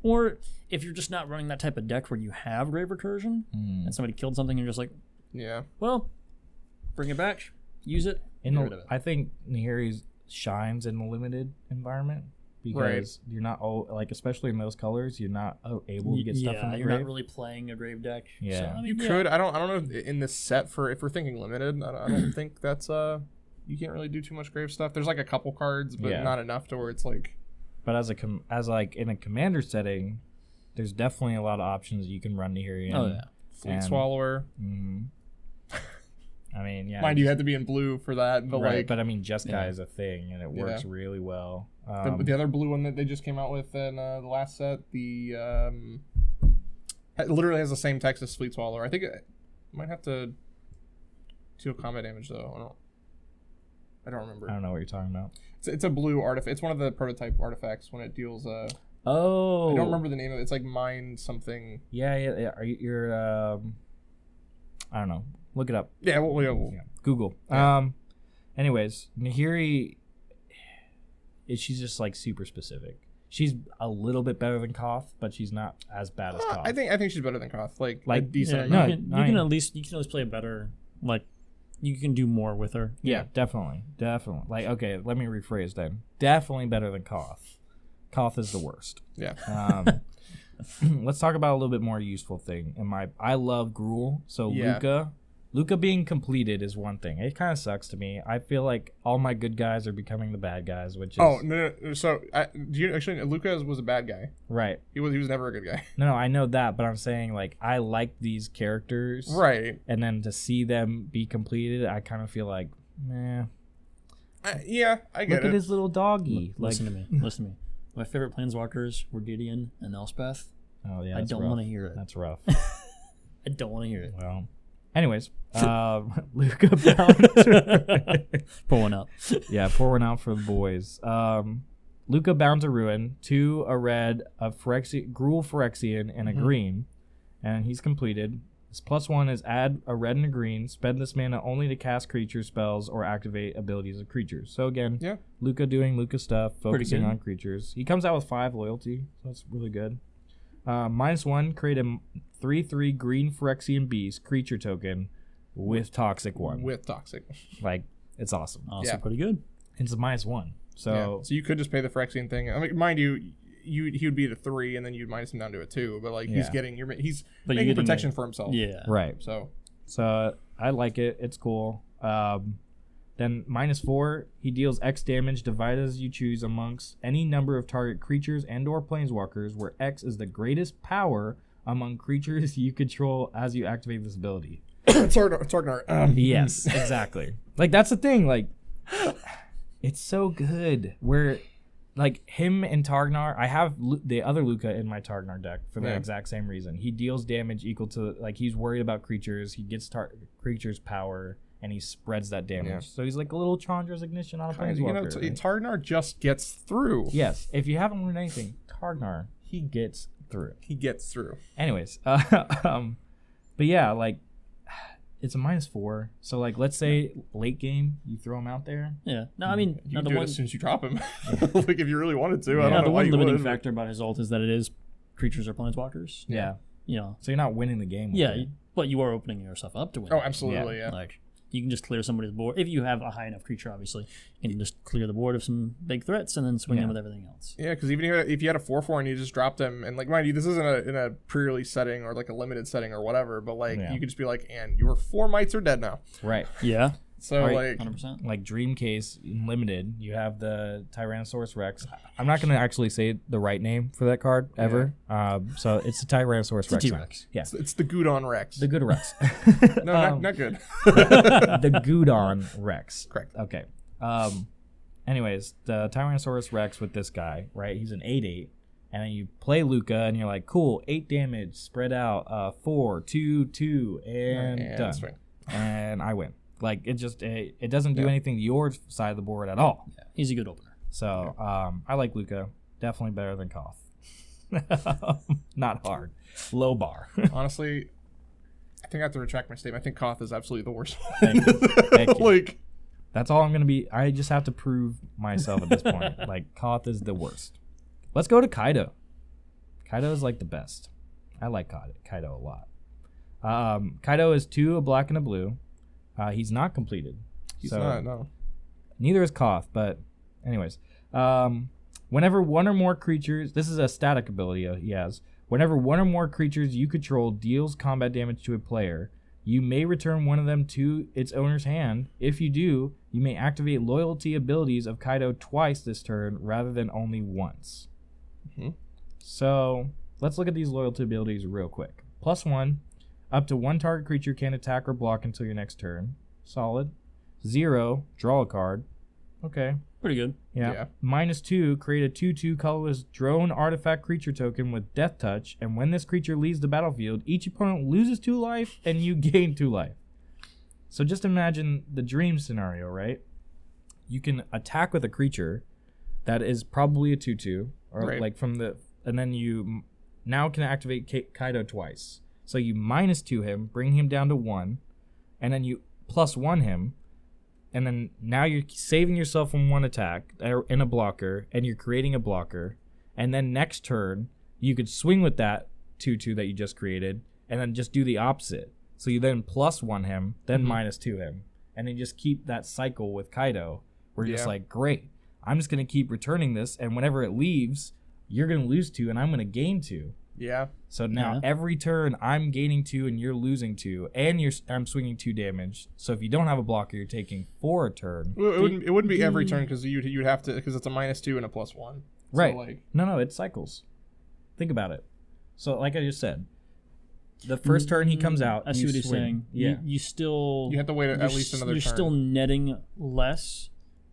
Or if you're just not running that type of deck where you have Grave Recursion and somebody killed something, you're just like, well, bring it back, use it, get rid of it. I think Nahiri shines in the limited environment because you're not especially in those colors, you're not able to get stuff in the you're grave. not really playing a grave deck. Yeah, so, I mean, you could. I don't know in this set if we're thinking limited. I don't think that's you can't really do too much grave stuff. There's like a couple cards, but not enough to where it's like. But as in a commander setting, there's definitely a lot of options you can run Nahiri in. Oh yeah, Fleet Swallower. I mean, yeah. Mind you, had to be in blue for that, but but I mean, Jeskai is a thing, and it works really well. The other blue one that they just came out with in the last set, it literally has the same text as Fleet Swallower. I think it might have to deal combat damage though. I don't remember. I don't know what you're talking about. It's a blue artifact. It's one of the prototype artifacts when it deals. I don't remember the name of it. It's like mind something. Yeah. You're I don't know. Look it up. Yeah, we'll Google. Yeah. Anyways, Nahiri, she's just like super specific. She's a little bit better than Koth, but she's not as bad as Koth. I think she's better than Koth. Like decent. You can at least play better. Like. You can do more with her. Yeah, definitely. Like, okay, let me rephrase that. Definitely better than Koth. Koth is the worst. Yeah. Let's talk about a little bit more useful thing. I love Gruul. So Luca, Luca being completed is one thing. It kind of sucks to me. I feel like all my good guys are becoming the bad guys, which is... Oh, no. So, Luca was a bad guy. Right. He was never a good guy. No, I know that, but I'm saying, like, I like these characters. Right. And then to see them be completed, I kind of feel like, meh. Yeah, I get it. Look at his little doggy. Listen to me. My favorite Planeswalkers were Gideon and Elspeth. Oh, yeah, I don't want to hear it. That's rough. I don't want to hear it. Well... Anyways, Luca bound. Pour one out. Yeah, pour one out for the boys. Luca bound to ruin, 2 a red, a Gruul Phyrexian, and a green, and he's completed. His +1 is add a red and a green. Spend this mana only to cast creature spells or activate abilities of creatures. So again, Luca doing Luca stuff, focusing on creatures. He comes out with 5 loyalty, so that's really good. -1, create a 3/3 green Phyrexian beast creature token with toxic 1. With toxic. Like, it's awesome. Also pretty good. It's a -1. So you could just pay the Phyrexian thing. I mean, mind you, he would be the 3, and then you'd minus him down to a 2. But like he's making protection for himself. Yeah. Right. So I like it. It's cool. Then -4, he deals X damage divided as you choose amongst any number of target creatures and or planeswalkers, where X is the greatest power among creatures you control as you activate this ability. Targnar. Yes, exactly. Like, that's the thing. Like, it's so good. Where, like, him and Targnar, I have the other Luca in my Targnar deck for the exact same reason. He deals damage equal to, like, he's worried about creatures. He gets creatures' power, and he spreads that damage. Yeah. So he's like a little Chandra's Ignition on a Planeswalker. Targnar just gets through. Yes. If you haven't learned anything, Targnar, he gets through. Anyways, but yeah, like, it's a -4. So, like, let's say late game, you throw him out there. Yeah. No, I mean, you can do it as soon as you drop him. Like, if you really wanted to. I don't know the why one you limiting would. factor about his ult is that it is creatures or planeswalkers. Yeah. You know. So you're not winning the game. But you are opening yourself up to win. Oh, absolutely, yeah. Like, you can just clear somebody's board. If you have a high enough creature, obviously, you can just clear the board of some big threats and then swing in with everything else. Yeah, because even if you had a 4/4 and you just dropped him, and, like, mind you, this isn't in a pre-release setting or, like, a limited setting or whatever, but, like, you could just be like, and your 4 mites are dead now. Right. Yeah. So, like, 100%. Like, Dream Case Limited, you have the Tyrannosaurus Rex. I'm not going to actually say the right name for that card ever. So it's the Tyrannosaurus Rex. T-Rex. Yeah. It's the Gudon Rex. The good Rex. No, not good. The Gudon Rex. Correct. Okay. Anyways, the Tyrannosaurus Rex with this guy, right? He's an 8/8. And then you play Luca, and you're like, cool, 8 damage, spread out, 4, 2, 2, and done. Swing. And I win. Like, it just it doesn't do anything to your side of the board at all. Yeah, he's a good opener. So I like Luca. Definitely better than Koth. Not hard. Low bar. Honestly, I think I have to retract my statement. I think Koth is absolutely the worst. Thank you. Thank you. Like, that's all I'm going to be. I just have to prove myself at this point. Like, Koth is the worst. Let's go to Kaido. Kaido is like the best. I like Kaido a lot. Kaido is 2, a black and a blue. He's not completed. He's not, no. Neither is Koth, but anyways. Whenever one or more creatures, this is a static ability he has. Whenever one or more creatures you control deals combat damage to a player, you may return one of them to its owner's hand. If you do, you may activate loyalty abilities of Kaido twice this turn rather than only once. Mm-hmm. So let's look at these loyalty abilities real quick. +1. Up to 1 target creature can attack or block until your next turn. Solid. 0. Draw a card. Okay. Pretty good. Yeah. -2. Create a 2/2 colorless drone artifact creature token with Death Touch, and when this creature leaves the battlefield, each opponent loses 2 life and you gain 2 life. So just imagine the dream scenario, right? You can attack with a creature that is probably a 2/2, or like from the, and then you now can activate Kaido twice. So you -2 him, bring him down to 1, and then you +1 him, and then now you're saving yourself from 1 attack in a blocker, and you're creating a blocker, and then next turn you could swing with that 2/2 that you just created, and then just do the opposite. So you then +1 him, then -2 him, and then just keep that cycle with Kaido, where you're just like, great, I'm just gonna keep returning this, and whenever it leaves, you're gonna lose 2, and I'm gonna gain 2. Yeah. So now every turn I'm gaining 2 and you're losing 2, and I'm swinging 2 damage. So if you don't have a blocker, you're taking 4 a turn. Well, it wouldn't be every turn because you'd have to, because it's a -2 and a +1. Right. So like, no, it cycles. Think about it. So like I just said, the first turn he comes out. I see what he's saying. Yeah. You have to wait at least another turn. You're still netting less.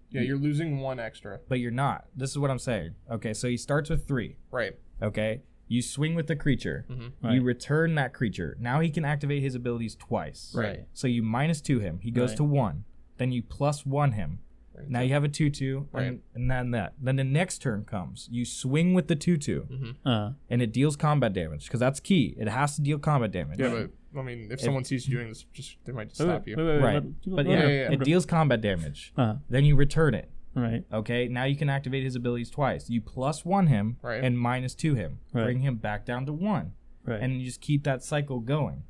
Yeah, you're losing 1 extra. But you're not. This is what I'm saying. Okay, so he starts with 3. Right. Okay. You swing with the creature. Right. You return that creature. Now he can activate his abilities twice. Right. So you -2 him. He goes to 1. Then you +1 him. Right. Now you have a 2/2, Right. and then that. Then the next turn comes. You swing with the 2/2, and it deals combat damage because that's key. It has to deal combat damage. Yeah, but I mean, if someone sees you doing this, they might just stop you. Right. But yeah, it deals combat damage. Then you return it. Right. Okay. Now you can activate his abilities twice. You +1 him and -2 him. Right. Bring him back down to 1. Right. And you just keep that cycle going.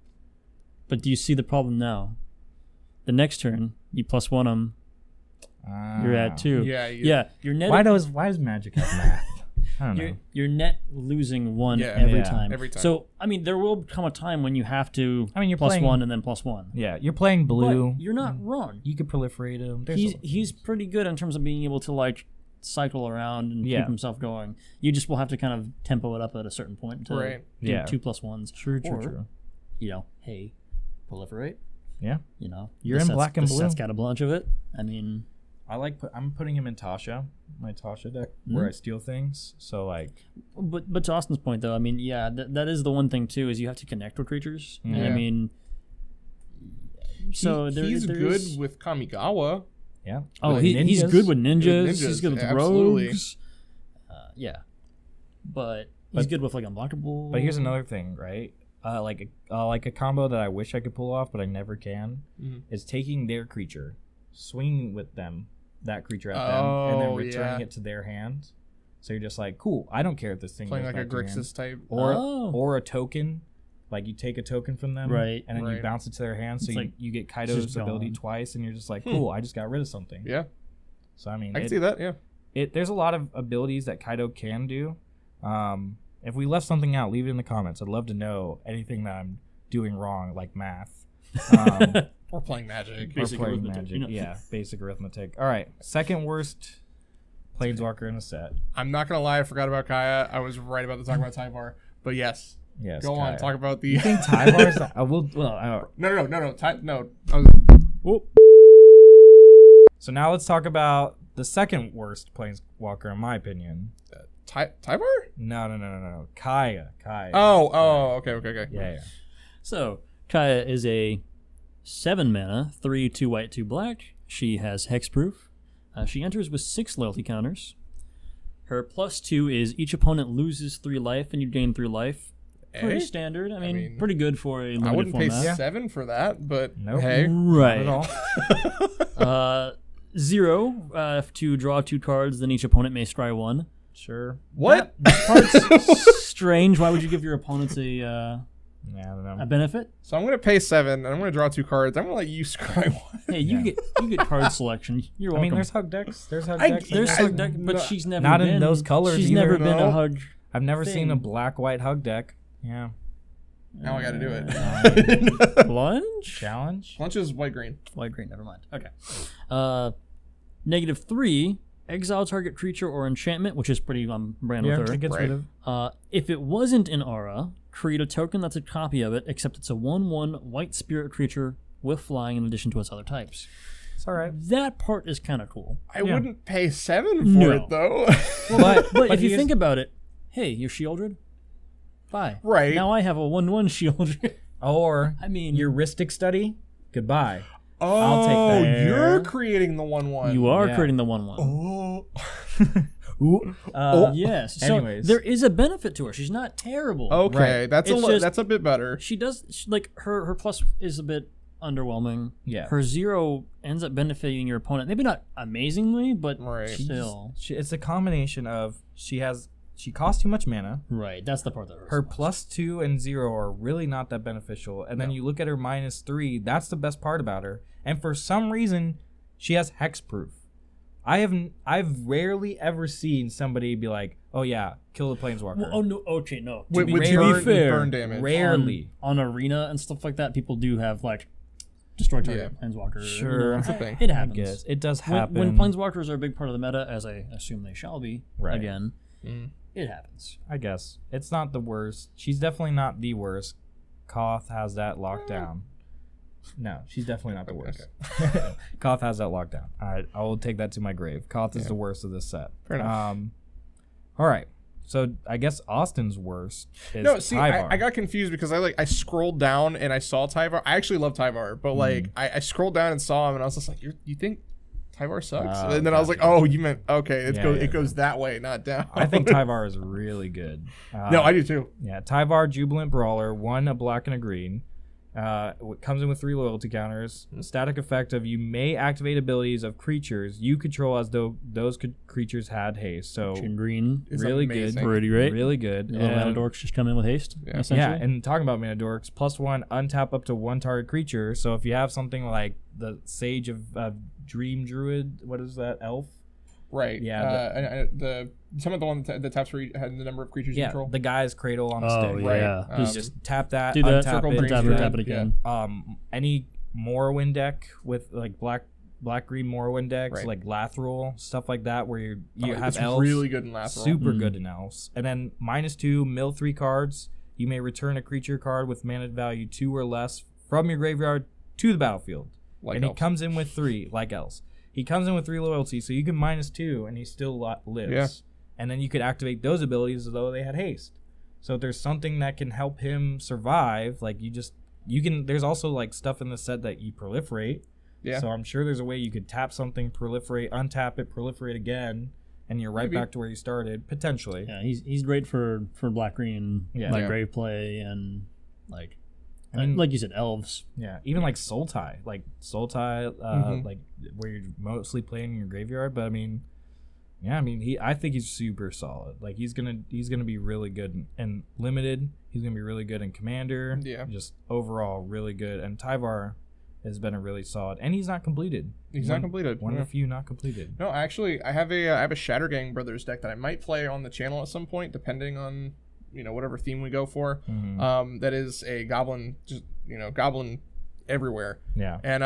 But do you see the problem now? The next turn, you +1 him. You're at 2. Yeah. You're net. Why does Magic have math? I don't know. You're net losing 1 every time. Every time. So I mean, there will come a time when you have to. I mean, you're +1 playing, and then +1. Yeah, you're playing blue. But you're not wrong. You could proliferate him. He's pretty good in terms of being able to like cycle around and keep himself going. You just will have to kind of tempo it up at a certain point to do 2 +1s. True. You know, hey, proliferate. Yeah. You know, You're in black and blue. That's got a bunch of it. I mean, I'm putting him in Tasha, my Tasha deck, where I steal things. So like, but to Austin's point though, I mean, yeah, that is the one thing too, is you have to connect with creatures. And I mean, so he's good with Kamigawa. Yeah. Oh, he's good with ninjas. He's good with rogues. Yeah, but he's good with like unblockable. But here's another thing, right? Like a combo that I wish I could pull off, but I never can, is taking their creature, swinging with that creature at them, and then returning it to their hand. So you're just like, cool, I don't care if this thing playing goes like a back to your hand. Grixis type, or a token. Like you take a token from them, right, and then you bounce it to their hand, so you get Kaido's ability twice, and you're just like, cool, I just got rid of something. Yeah. So I mean, I can see that. Yeah. There's a lot of abilities that Kaido can do. If we left something out, leave it in the comments. I'd love to know anything that I'm doing wrong, like math. Or playing Magic. Basic arithmetic. You know. Yeah, basic arithmetic. All right, second worst Planeswalker in the set. I'm not gonna lie, I forgot about Kaya. I was right about to talk about Tyvar, but yes. Yes. Go Kaya. on, talk about the. You think Tyvar's? No. So now let's talk about the second worst Planeswalker, in my opinion. Tyvar? No. Kaya. Oh, okay. Yeah. So Kaya is a 7 mana, 3 2 white 2 black. She has hexproof. She enters with 6 loyalty counters. Her +2 is each opponent loses 3 life and you gain 3 life. Pretty standard. I mean, pretty good for a limited I wouldn't format. pay 7 for that, but nope. Hey, right. Not at all. 0 to draw 2 cards, then each opponent may scry 1. Sure. What? That part's strange. Why would you give your opponents I don't know. a benefit? So I'm gonna pay 7, and I'm gonna draw 2 cards. I'm gonna let you scry 1. Hey, you get card selection. You're welcome. I mean, there's hug decks. There's hug deck, but she's never not been, in those colors. She's either. never been a hug. I've never seen a thing. black-white hug deck. Yeah. Now I gotta do it. Lunch? Challenge? Lunch is white-green. White-green, never mind. Okay. -3, exile target creature or enchantment, which is pretty brand with her. It gets rid of. If it wasn't an aura, create a token that's a copy of it, except it's a 1/1 white spirit creature with flying in addition to its other types. It's all right. That part is kind of cool. I wouldn't pay 7 for it, though. But if you think about it, hey, you're Shieldred? Bye. Right. Now I have a 1/1 Shieldred. Or, I mean, your Rhystic Study? Goodbye. Oh, I'll take that. you're creating the 1/1. You are creating the 1/1. Oh. Yes. So Anyways. there is a benefit to her. She's not terrible. Okay, Right. that's a bit better. She does like her plus is a bit underwhelming. Yeah. Her 0 ends up benefiting your opponent. Maybe not amazingly, but still. It's a combination of she costs too much mana. Right. That's the part that hurts. Her +2 and 0 are really not that beneficial. And then you look at her -3, that's the best part about her. And for some reason, she has hexproof. I've rarely ever seen somebody be like, "Oh yeah, kill the planeswalker." Well, oh no, okay, no. With To be burn fair, damage. Rarely. on arena and stuff like that, people do have like destroy target planeswalker. Sure. That's a thing. It I happens. guess it does happen. When planeswalkers are a big part of the meta, as I assume they shall be again, it happens. I guess it's not the worst. She's definitely not the worst. Koth has that locked down. No, she's definitely not the worst. Okay. Koth has that locked down. All right, I will take that to my grave. Koth is the worst of this set. Fair enough. All right. So I guess Austin's worst is No, see, Tyvar. I got confused because I scrolled down and I saw Tyvar. I actually love Tyvar, but like I scrolled down and saw him and I was just like, you think Tyvar sucks? And then I was like, oh, you meant okay. It goes that way, not down. I think Tyvar is really good. No, I do too. Yeah, Tyvar, Jubilant Brawler, 1 a black and a green. Comes in with 3 loyalty counters. Static effect of you may activate abilities of creatures you control as though those creatures had haste. So green, really amazing. good, pretty great. really good. Little mana dorks just come in with haste. Yeah. Essentially. Yeah, and talking about mana dorks, +1 untap up to 1 target creature. So if you have something like the Sage of Dream Druid, what is that, elf? Right. Yeah. Some of the one that taps for had the number of creatures you Yeah, control. the guy's cradle on a Oh stick. yeah, Right. Just tap that, do that. untap Circle, it. tap it again. Any Morrowind deck with like black green Morrowind decks, Right. like Lathril, stuff like that, where you have it's elves. really good in Lathril. Super good in elves. And then -2, mill 3 cards. You may return a creature card with mana value 2 or less from your graveyard to the battlefield. Like and elves. he comes in with 3, like elves. He comes in with 3 loyalty, so you can -2 and he still lives. Yeah. And then you could activate those abilities as though they had haste. So if there's something that can help him survive, like you can. There's also like stuff in the set that you proliferate. Yeah. So I'm sure there's a way you could tap something, proliferate, untap it, proliferate again, and you're right Maybe. back to where you started potentially. Yeah, he's great for black green, Yeah. like Yeah. grave play and like. I mean, like you said, elves. Yeah, even like Sultai, like like where you're mostly playing in your graveyard. But I mean, I think he's super solid. Like he's gonna be really good in limited. He's gonna be really good in commander. Yeah. Just overall really good. And Tyvar has been a really solid, and he's not completed. He's not completed. One of the few not completed. No, actually, I have a Shattergang Brothers deck that I might play on the channel at some point, depending on whatever theme we go for. That is a goblin, just goblin everywhere. Yeah. And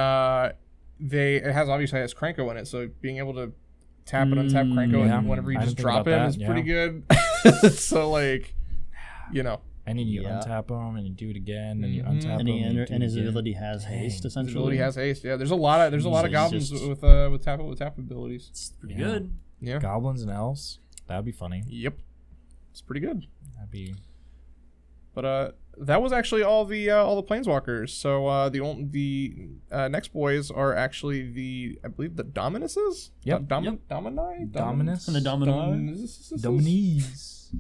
it has Kranko in it, so being able to tap and untap Kranko yeah. and whenever you I just didn't think drop about him that, is yeah. pretty good. So like, And then you Yeah. untap him, and you do it again, and you untap And, him, and, do and it his again. ability has haste, his essentially. ability has haste. Yeah, there's a lot of Jesus, goblins just- with tap abilities. It's pretty Yeah. good. Yeah. Goblins and elves. That'd be funny. Yep. It's pretty good. That'd be. But that was actually all the planeswalkers. So the next boys are actually I believe the Dominuses. Yep. Domini. Dominus. And the domino. Dominoes.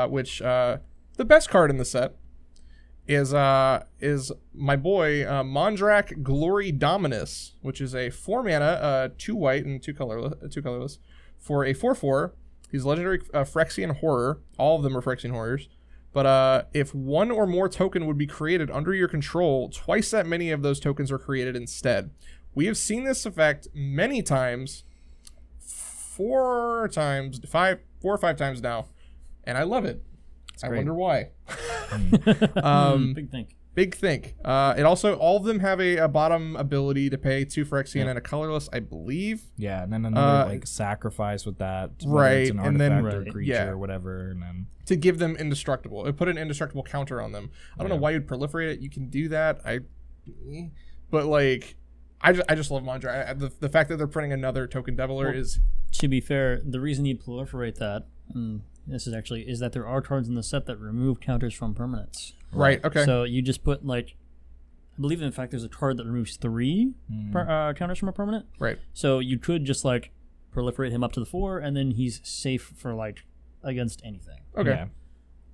Which the best card in the set is my boy Mondrak Glory Dominus, which is a 4 mana, 2 white and 2 colorless for a 4/4. He's legendary Phyrexian Horror. All of them are Phyrexian Horrors. But if 1 or more token would be created under your control, twice that many of those tokens are created instead. We have seen this effect many times, 4 or 5 times now, and I love it. I wonder why. Big think. Big think. It also, all of them have a bottom ability to pay 2 Phyrexian and a colorless, I believe. Yeah, and then another like sacrifice with that. whether Right, It's an and then- artifact or creature yeah. or whatever, and then. To give them indestructible. It put an indestructible counter on them. I don't know why you'd proliferate it. You can do that. But like, I just love Mondrak. The fact that they're printing another token deviler is. To be fair, the reason you proliferate that, and this is that there are cards in the set that remove counters from permanents. Right, okay. So you just put like, I believe in fact there's a card that removes 3 counters from a permanent. Right. So you could just like proliferate him up to the 4, and then he's safe for like against anything. Okay. Yeah.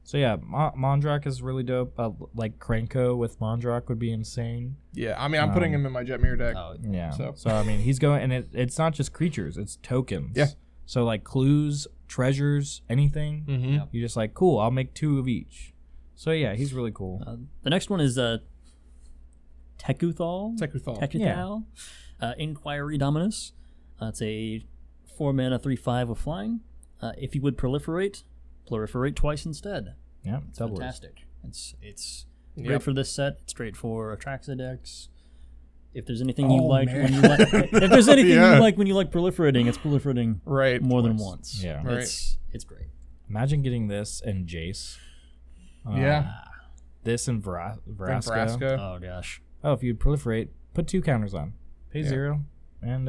So yeah, Mondrak is really dope. Like Kranko with Mondrak would be insane. Yeah, I mean, I'm putting him in my Jetmir deck. Yeah. So- So I mean, he's going, and it's not just creatures; it's tokens. Yeah. So like clues, treasures, anything. Mm-hmm. You're just like, cool. I'll make 2 of each. So yeah, he's really cool. The next one is Tekuthal. Tekuthal. Tekuthal. Inquiry Dominus. It's a 4 mana 3/5 with flying. If you would proliferate twice instead. Yeah, It's fantastic. It's great for this set. It's great for Atraxa decks. If there's anything you like when you like, if there's anything you like when you like proliferating, it's proliferating more than once. Yeah, it's great. Imagine getting this and Jace. This and Vraska. Oh gosh. Oh, if you proliferate, put 2 counters on, pay 0, and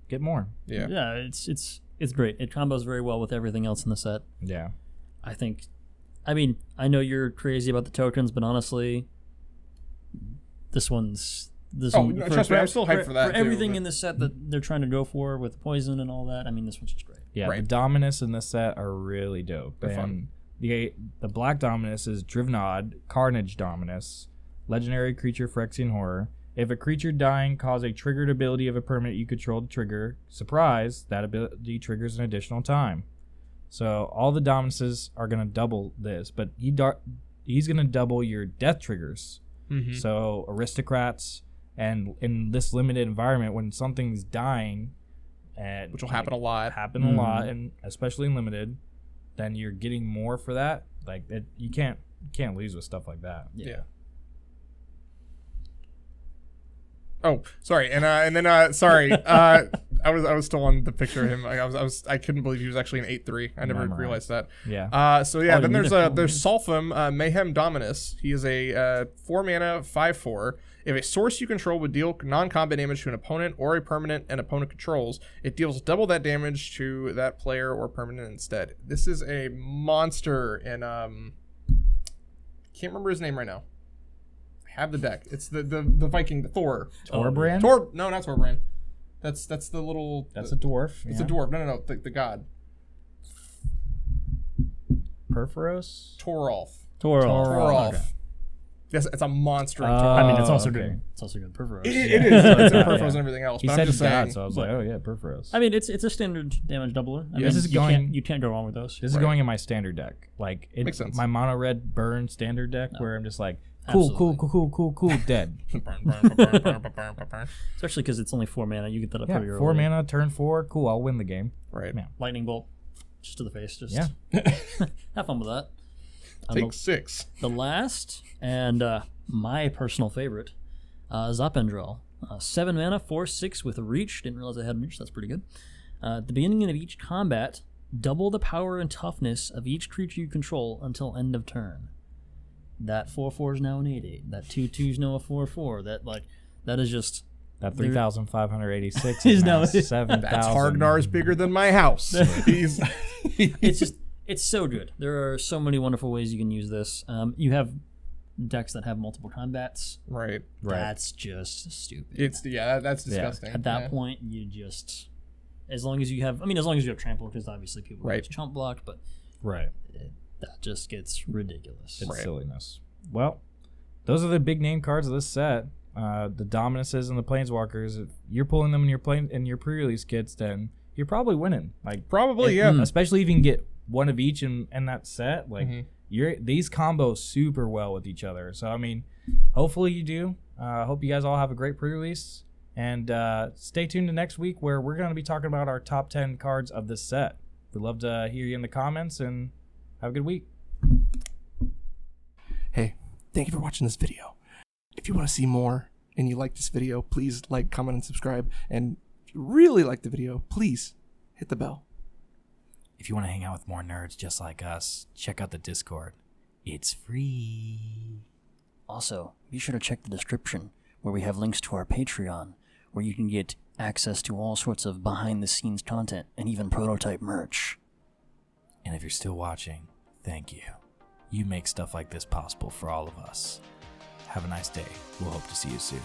get more. Yeah. It's great. It combos very well with everything else in the set. Yeah. I mean, I know you're crazy about the tokens, but honestly, this one. Trust me, I'm still hyped for that. For everything in this set that they're trying to go for with poison and all that, I mean, this one's just great. Yeah, the Dominus in this set are really dope. They're fun. The black Dominus is Drivnod, Carnage Dominus, legendary creature Phyrexian Horror. If a creature dying caused a triggered ability of a permanent you control to trigger, surprise, that ability triggers an additional time. So all the Dominuses are going to double this, but he's going to double your death triggers. Mm-hmm. So aristocrats, and in this limited environment, when something's dying, which will happen a lot, and especially in limited, then you're getting more for that. Like you can't lose with stuff like that. Yeah. Oh, sorry, and then sorry, I was still on the picture of him. I couldn't believe he was actually an 8/3. I never realized that. Yeah. Then there's Solphim Mayhem Dominus. He is a 4 mana 5/4. If a source you control would deal non-combat damage to an opponent or a permanent an opponent controls, it deals double that damage to that player or permanent instead. This is a monster, and can't remember his name right now. Have the deck. It's the Viking, Thor. Torbrand? No, not Torbrand. That's the little. That's a dwarf. It's a dwarf. No. The god. Perforos? Torolf. Okay. Yes, it's a monster. I mean, it's also okay. good. It's also good. Perforos. It is. It's Perforos and everything else. He but said I'm just saying. God, so I was like, oh yeah, Perforos. I mean, it's a standard damage doubler. I mean, this is you can't go wrong with those. This is going in my standard deck. Like Makes sense. My mono red burn standard deck, where I'm just like, Absolutely. cool, dead. Especially because it's only 4 mana. You get that up pretty early. 4 mana, turn 4, cool. I'll win the game. Right. Yeah. Lightning bolt, just to the face. Just have fun with that. Take 6. The last and my personal favorite, Zapendrel. 7 mana, 4/6 with reach. Didn't realize I had reach. That's pretty good. At the beginning of each combat, double the power and toughness of each creature you control until end of turn. That 4/4 is now an 8/8. That 2/2 is now a 4/4. That is just that 3,586 is is now now 7,000. That's Hardnar's bigger than my house. It's so good. There are so many wonderful ways you can use this. You have decks that have multiple combats. Right. That's just stupid. That's disgusting. At that point, you just as long as you have trample, because obviously people are just chump blocked, but that just gets ridiculous. It's silliness. Well, those are the big name cards of this set. The Dominuses and the Planeswalkers. If you're pulling them in your pre-release kits, then you're probably winning. Especially if you can get one of each in that set. Like these combos super well with each other. So I mean, hopefully you do. Hope you guys all have a great pre-release, and stay tuned to next week where we're going to be talking about our top 10 cards of this set. We'd love to hear you in the comments, and have a good week. Hey, thank you for watching this video. If you want to see more and you like this video, please like, comment, and subscribe. And if you really like the video, please hit the bell. If you want to hang out with more nerds just like us, check out the Discord. It's free. Also, be sure to check the description where we have links to our Patreon, where you can get access to all sorts of behind-the-scenes content and even prototype merch. And if you're still watching, thank you. You make stuff like this possible for all of us. Have a nice day. We'll hope to see you soon.